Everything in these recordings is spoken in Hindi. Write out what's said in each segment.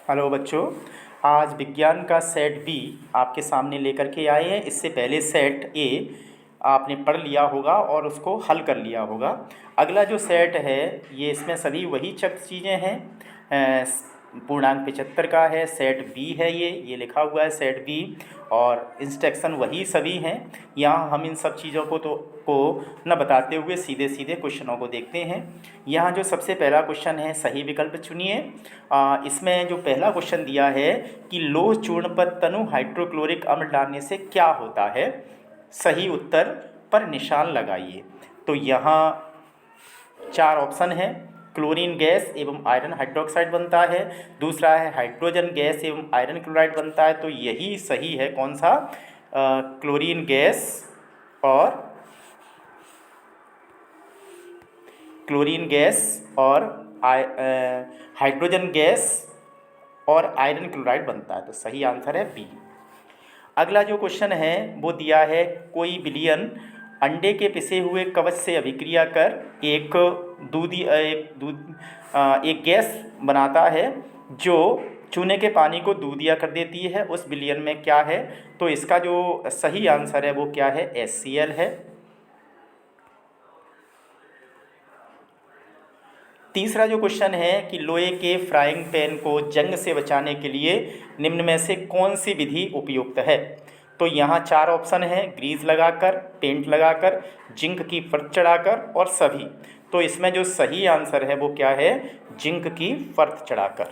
हेलो बच्चों। आज विज्ञान का सेट बी आपके सामने लेकर के आए हैं। इससे पहले सेट ए आपने पढ़ लिया होगा और उसको हल कर लिया होगा। अगला जो सेट है ये इसमें सभी वही चीज़ें हैं। अ, पूर्णांक 75 का है, सेट बी है, ये लिखा हुआ है सेट बी, और इंस्ट्रक्शन वही सभी हैं। यहाँ हम इन सब चीज़ों को न बताते हुए सीधे सीधे क्वेश्चनों को देखते हैं। यहाँ जो सबसे पहला क्वेश्चन है, सही विकल्प चुनिए। इसमें जो पहला क्वेश्चन दिया है कि लोह चूर्ण पर तनु हाइड्रोक्लोरिक अम्ल डालने से क्या होता है, सही उत्तर पर निशान लगाइए। तो यहाँ चार ऑप्शन है। क्लोरीन गैस एवं आयरन हाइड्रोक्साइड बनता है, दूसरा है हाइड्रोजन गैस एवं आयरन क्लोराइड बनता है। तो यही सही है, कौन सा? क्लोरीन गैस और क्लोरीन गैस और हाइड्रोजन गैस और आयरन क्लोराइड बनता है। तो सही आंसर है बी। अगला जो क्वेश्चन है वो दिया है, कोई बिलियन अंडे के पिसे हुए कवच से अभिक्रिया कर एक गैस बनाता है जो चूने के पानी को दूधिया कर देती है। उस बिलियन में क्या है? तो इसका जो सही आंसर है वो क्या है? HCl है। तीसरा जो क्वेश्चन है कि लोहे के फ्राइंग पैन को जंग से बचाने के लिए निम्न में से कौन सी विधि उपयुक्त है? तो यहाँ चार ऑप्शन है, ग्रीस लगाकर, पेंट लगाकर, जिंक की परत चढ़ाकर और सभी। तो इसमें जो सही आंसर है वो क्या है? जिंक की परत चढ़ाकर।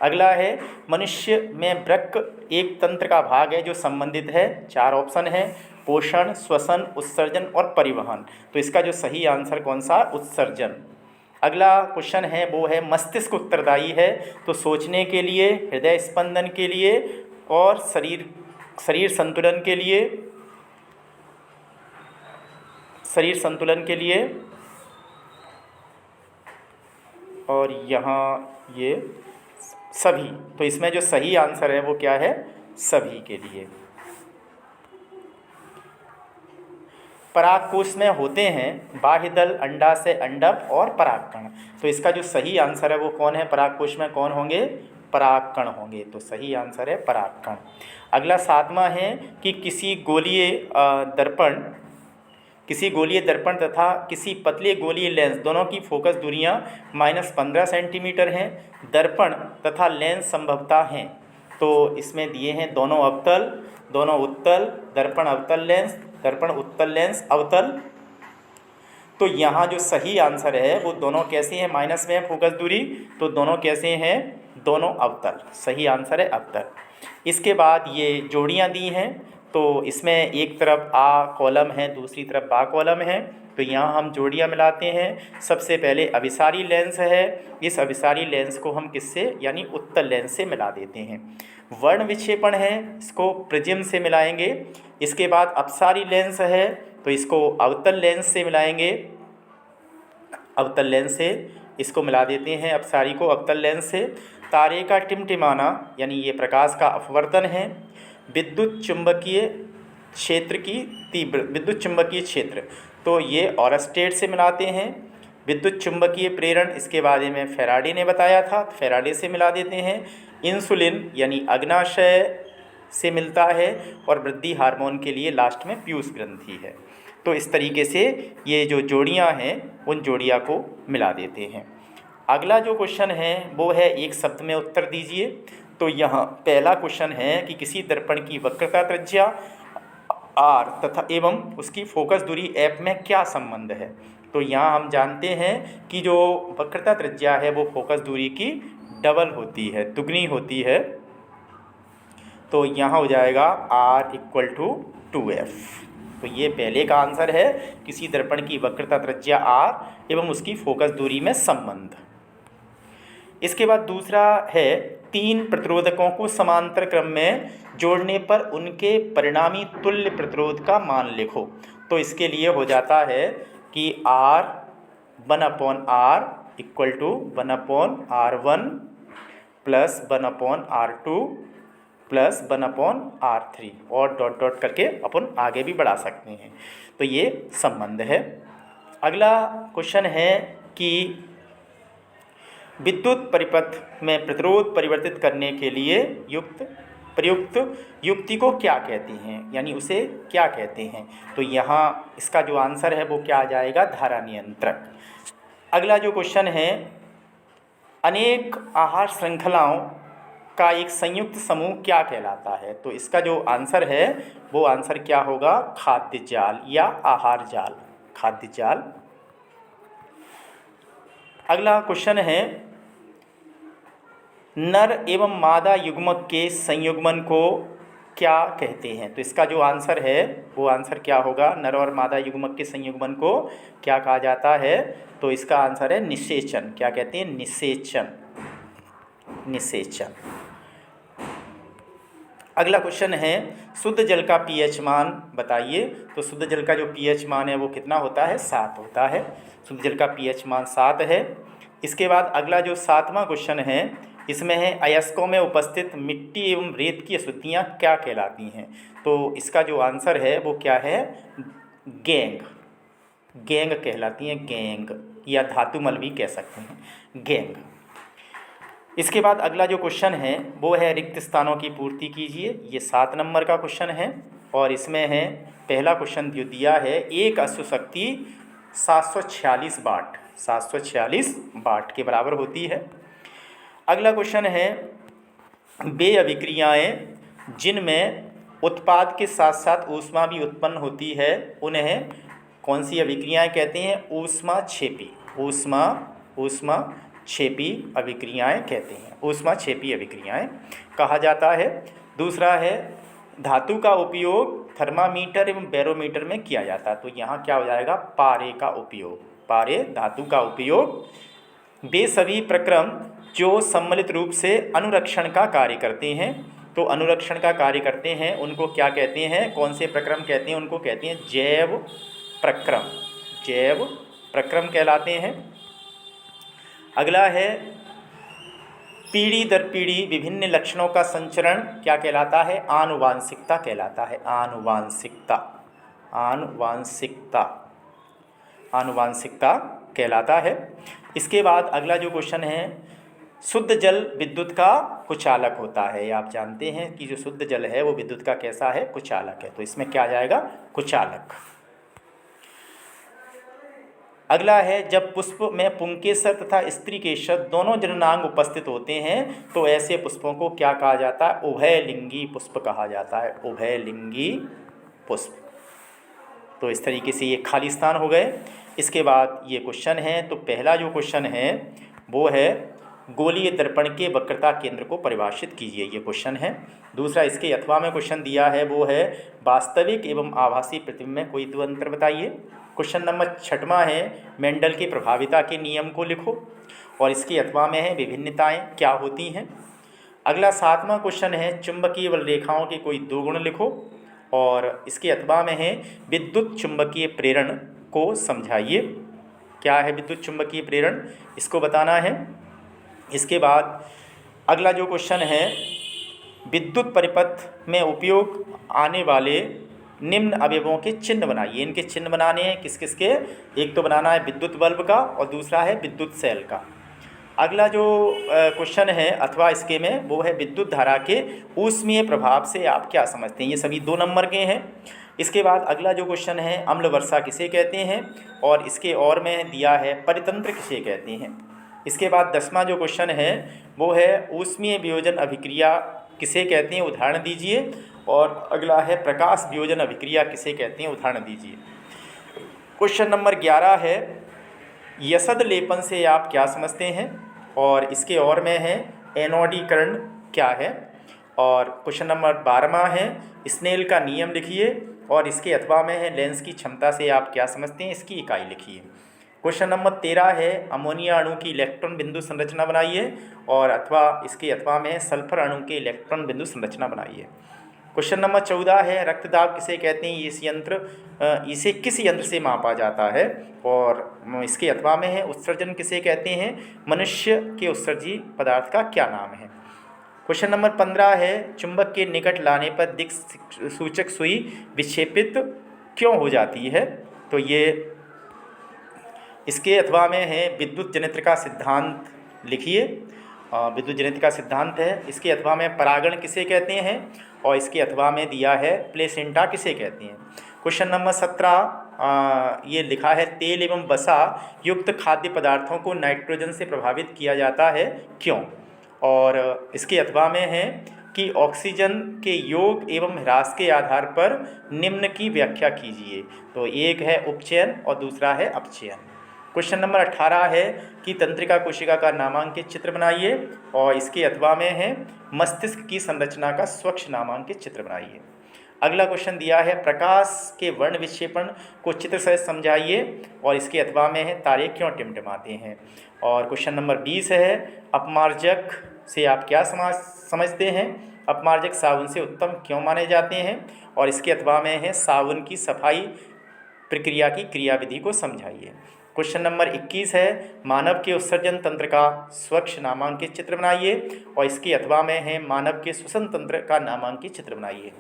अगला है, मनुष्य में वृक्क एक तंत्र का भाग है जो संबंधित है। चार ऑप्शन है, पोषण, श्वसन, उत्सर्जन और परिवहन। तो इसका जो सही आंसर कौन सा? उत्सर्जन। अगला क्वेश्चन है वो है, मस्तिष्क उत्तरदायी है तो सोचने के लिए, हृदय स्पंदन के लिए और शरीर संतुलन के लिए और यहाँ ये सभी। तो इसमें जो सही आंसर है वो क्या है? सभी के लिए। परागकोश में होते हैं बाह्य दल, अंडाशय, अंडक और परागकण। तो इसका जो सही आंसर है वो कौन है? परागकोश में कौन होंगे? परागकण होंगे। तो सही आंसर है परागकण। अगला सातवां है कि किसी गोलीय दर्पण तथा किसी पतले गोलीय लेंस दोनों की फोकस दूरियां -15 सेंटीमीटर हैं। दर्पण तथा लेंस संभवतः हैं। तो इसमें दिए हैं दोनों अवतल, दोनों उत्तल, दर्पण अवतल लेंस, दर्पण उत्तल लेंस अवतल। तो यहाँ जो सही आंसर है वो दोनों कैसे हैं? माइनस में है फोकस दूरी, तो दोनों कैसे हैं? दोनों अवतल। सही आंसर है अवतल। इसके बाद ये जोड़ियाँ दी हैं। तो इसमें एक तरफ आ कॉलम है, दूसरी तरफ बा कॉलम है। तो यहाँ हम जोड़ियाँ मिलाते हैं। सबसे पहले अभिसारी लेंस है, इस अभिसारी लेंस को हम किससे, यानी उत्तल लेंस से मिला देते हैं। वर्ण विक्षेपण है, इसको प्रिज्म से मिलाएंगे। इसके बाद अपसारी लेंस है तो इसको अवतल लेंस से मिलाएंगे। अवतल लेंस से इसको मिला देते हैं, अपसारी को अवतल लेंस से। तारे का टिमटिमाना यानी ये प्रकाश का अपवर्तन है। विद्युत चुंबकीय क्षेत्र तो ये ऑरस्टेड से मिलाते हैं। विद्युत चुंबकीय प्रेरण, इसके बारे में फैराडे ने बताया था, फैराडे से मिला देते हैं। इंसुलिन यानी अग्नाशय से मिलता है और वृद्धि हार्मोन के लिए लास्ट में पीयूष ग्रंथि है। तो इस तरीके से ये जो जोड़ियां हैं उन जोड़ियां को मिला देते हैं। अगला जो क्वेश्चन है वो है, एक शब्द में उत्तर दीजिए। तो यहाँ पहला क्वेश्चन है कि किसी दर्पण की वक्रता त्रिज्या r तथा एवं उसकी फोकस दूरी f में क्या संबंध है? तो यहाँ हम जानते हैं कि जो वक्रता त्रिज्या है वो फोकस दूरी की डबल होती है, दुगनी होती है। तो यहाँ हो जाएगा r = 2f। तो ये पहले का आंसर है, किसी दर्पण की वक्रता त्रिज्या r एवं उसकी फोकस दूरी में संबंध। इसके बाद दूसरा है, तीन प्रतिरोधकों को समांतर क्रम में जोड़ने पर उनके परिणामी तुल्य प्रतिरोध का मान लिखो। तो इसके लिए हो जाता है कि R 1/R = 1/R1 plus 1/R2 plus 1/R3 और डॉट डॉट करके अपन आगे भी बढ़ा सकते हैं। तो ये संबंध है। अगला क्वेश्चन है कि विद्युत परिपथ में प्रतिरोध परिवर्तित करने के लिए प्रयुक्त युक्ति को क्या कहते हैं, यानी उसे क्या कहते हैं। तो यहाँ इसका जो आंसर है वो क्या आ जाएगा, धारा नियंत्रक। अगला जो क्वेश्चन है, अनेक आहार श्रृंखलाओं का एक संयुक्त समूह क्या कहलाता है। तो इसका जो आंसर है वो आंसर क्या होगा, खाद्य जाल या आहार जाल, खाद्य जाल। अगला क्वेश्चन है, नर एवं मादा युग्मक के संयुग्मन को क्या कहते हैं। तो इसका जो आंसर है वो आंसर क्या होगा, नर और मादा युग्मक के संयुग्मन को क्या कहा जाता है। तो इसका आंसर है निषेचन। क्या कहते हैं, निषेचन, निषेचन। अगला क्वेश्चन है, शुद्ध जल का पीएच मान बताइए। तो शुद्ध जल का जो पीएच मान है वो कितना होता है, 7 होता है। शुद्ध जल का पीएच मान 7 है। इसके बाद अगला जो 7वां क्वेश्चन है, इसमें है अयस्कों में उपस्थित मिट्टी एवं रेत की अशुद्धियाँ क्या कहलाती हैं। तो इसका जो आंसर है वो क्या है, गैंग, गैंग कहलाती हैं, गैंग, या धातुमल भी कह सकते हैं, गैंग। इसके बाद अगला जो क्वेश्चन है वो है, रिक्त स्थानों की पूर्ति कीजिए। ये 7 नंबर का क्वेश्चन है और इसमें है पहला क्वेश्चन जो दिया है, एक अश्व शक्ति 746 वाट, 746 वाट के बराबर होती है। अगला क्वेश्चन है, वे अभिक्रियाएँ जिनमें उत्पाद के साथ साथ ऊष्मा भी उत्पन्न होती है उन्हें कौन सी अभिक्रियाएँ कहते हैं, ऊष्माक्षेपी, ऊष्माक्षेपी अभिक्रियाएँ कहते हैं, ऊष्माक्षेपी अभिक्रियाएँ कहा जाता है। दूसरा है, धातु का उपयोग थर्मामीटर एवं बैरोमीटर में किया जाता है। तो यहाँ क्या हो जाएगा, पारे का उपयोग, पारे धातु का उपयोग। वे सभी प्रक्रम जो सम्मिलित रूप से अनुरक्षण का कार्य करते हैं, तो अनुरक्षण का कार्य करते हैं उनको क्या कहते हैं, कौन से प्रक्रम कहते हैं, उनको कहते हैं जैव प्रक्रम, जैव प्रक्रम कहलाते हैं। अगला है, पीढ़ी दर पीढ़ी विभिन्न लक्षणों का संचरण क्या कहलाता है, आनुवांशिकता कहलाता है, आनुवांशिकता, आनुवांशिकता, आनुवांशिकता कहलाता है। इसके बाद अगला जो क्वेश्चन है, शुद्ध जल विद्युत का कुचालक होता है। आप जानते हैं कि जो शुद्ध जल है वो विद्युत का कैसा है, कुचालक है। तो इसमें क्या आ जाएगा, कुचालक। अगला है, जब पुष्प में पुंकेसर तथा स्त्रीकेसर दोनों जननांग उपस्थित होते हैं तो ऐसे पुष्पों को क्या कहा जाता है, उभयलिंगी पुष्प कहा जाता है, उभयलिंगी पुष्प। तो इस तरीके से ये खाली स्थान हो गए। इसके बाद ये क्वेश्चन है, तो पहला जो क्वेश्चन है वो है, गोलीय दर्पण के वक्रता केंद्र को परिभाषित कीजिए, ये क्वेश्चन है। दूसरा, इसके अथवा में क्वेश्चन दिया है वो है, वास्तविक एवं आभासी प्रतिबिंब में कोई दो अंतर बताइए। क्वेश्चन नंबर 6वां है, मेंडल की प्रभाविता के नियम को लिखो, और इसके अथवा में है, विभिन्नताएं क्या होती हैं। अगला 7वां क्वेश्चन है, चुंबकीय बल रेखाओं के कोई 2 गुण लिखो, और इसके अथवा में है, विद्युत चुंबकीय प्रेरण को समझाइए। क्या है विद्युत चुंबकीय प्रेरण, इसको बताना है। इसके बाद अगला जो क्वेश्चन है, विद्युत परिपथ में उपयोग आने वाले निम्न अवयवों के चिन्ह बनाइए। इनके चिन्ह बनाने हैं किस किस के, एक तो बनाना है विद्युत बल्ब का और दूसरा है विद्युत सेल का। अगला जो क्वेश्चन है अथवा इसके में वो है, विद्युत धारा के ऊष्मीय प्रभाव से आप क्या समझते हैं। ये सभी 2 नंबर के हैं। इसके बाद अगला जो क्वेश्चन है, अम्ल वर्षा किसे कहते हैं, और इसके और में दिया है, परितंत्र किसे कहते हैं। इसके बाद 10वां जो क्वेश्चन है वो है, ऊष्मीय वियोजन अभिक्रिया किसे कहते हैं, उदाहरण दीजिए। और अगला है, प्रकाश वियोजन अभिक्रिया किसे कहते हैं, उदाहरण दीजिए। क्वेश्चन नंबर 11 है, यसद लेपन से आप क्या समझते हैं, और इसके और में है, एनोडीकरण क्या है। और क्वेश्चन नंबर 12वां है, स्नेल का नियम लिखिए, और इसके अथवा में है, लेंस की क्षमता से आप क्या समझते हैं, इसकी इकाई लिखिए। क्वेश्चन नंबर 13 है, अमोनिया अणु की इलेक्ट्रॉन बिंदु संरचना बनाइए, और अथवा इसके अथवा में है, सल्फर अणु के इलेक्ट्रॉन बिंदु संरचना बनाइए। क्वेश्चन नंबर 14 है, रक्तदाब किसे कहते हैं, इसे किस यंत्र से मापा जाता है, और इसके अथवा में है, उत्सर्जन किसे कहते हैं, मनुष्य के उत्सर्जी पदार्थ का क्या नाम है। क्वेश्चन नंबर 15 है, चुंबक के निकट लाने पर दिक् सूचक सुई विक्षेपित क्यों हो जाती है। तो ये इसके अथवा में है, विद्युत जनित्र का सिद्धांत लिखिए। विद्युत जनित का सिद्धांत है। इसके अथवा में परागण किसे कहते हैं, और इसके अथवा में दिया है प्लेसेंटा किसे कहते हैं। क्वेश्चन नंबर 17 ये लिखा है, तेल एवं वसा युक्त खाद्य पदार्थों को नाइट्रोजन से प्रभावित किया जाता है, क्यों। और इसके अथवा में है कि ऑक्सीजन के योग एवं ह्रास के आधार पर निम्न की व्याख्या कीजिए। तो एक है उपचयन और दूसरा है अपचयन। क्वेश्चन नंबर 18 है कि तंत्रिका कोशिका का नामांकित चित्र बनाइए, और इसके अथवा में है मस्तिष्क की संरचना का स्वच्छ नामांकित चित्र बनाइए। अगला क्वेश्चन दिया है, प्रकाश के वर्ण विक्षेपण को चित्र सहित समझाइए, और इसके अथवा में है तारे क्यों टिमटिमाते हैं। और क्वेश्चन नंबर 20 है, अपमार्जक से आप क्या समझते हैं, अपमार्जक साबुन से उत्तम क्यों माने जाते हैं। और इसके अथवा में है साबुन की सफाई प्रक्रिया की क्रियाविधि को समझाइए। क्वेश्चन नंबर 21 है, मानव के उत्सर्जन तंत्र का स्वच्छ नामांकित चित्र बनाइए, और इसके अथवा में है मानव के श्वसन तंत्र का नामांकित चित्र बनाइए।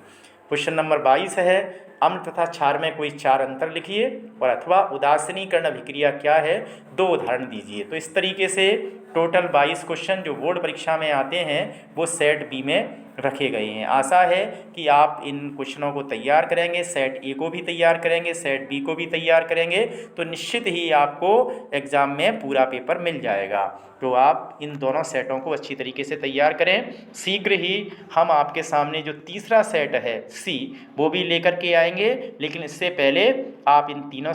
क्वेश्चन नंबर 22 है, अम्ल तथा क्षार में कोई 4 अंतर लिखिए, और अथवा उदासीनीकरण अभिक्रिया क्या है, 2 उदाहरण दीजिए। तो इस तरीके से टोटल 22 क्वेश्चन जो बोर्ड परीक्षा में आते हैं वो सेट बी में रखे गए हैं। आशा है कि आप इन क्वेश्चनों को तैयार करेंगे, सेट ए को भी तैयार करेंगे, सेट बी को भी तैयार करेंगे, तो निश्चित ही आपको एग्ज़ाम में पूरा पेपर मिल जाएगा। तो आप इन दोनों सेटों को अच्छी तरीके से तैयार करें। शीघ्र ही हम आपके सामने जो तीसरा सेट है सी, वो भी लेकर के आएंगे, लेकिन इससे पहले आप इन दोनों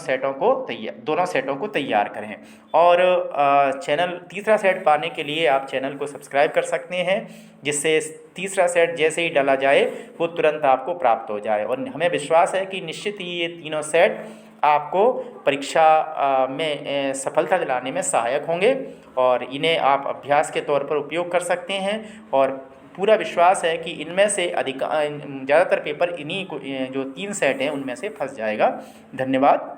सेटों को तैयार करें। और चैनल तीसरा सेट पाने के लिए आप चैनल को सब्सक्राइब कर सकते हैं, जिससे तीसरा सेट जैसे ही डाला जाए वो तुरंत आपको प्राप्त हो जाए। और हमें विश्वास है कि निश्चित ही ये तीनों सेट आपको परीक्षा में सफलता दिलाने में सहायक होंगे, और इन्हें आप अभ्यास के तौर पर उपयोग कर सकते हैं। और पूरा विश्वास है कि इनमें से ज़्यादातर पेपर इन्हीं जो 3 सेट हैं उनमें से फंस जाएगा। धन्यवाद।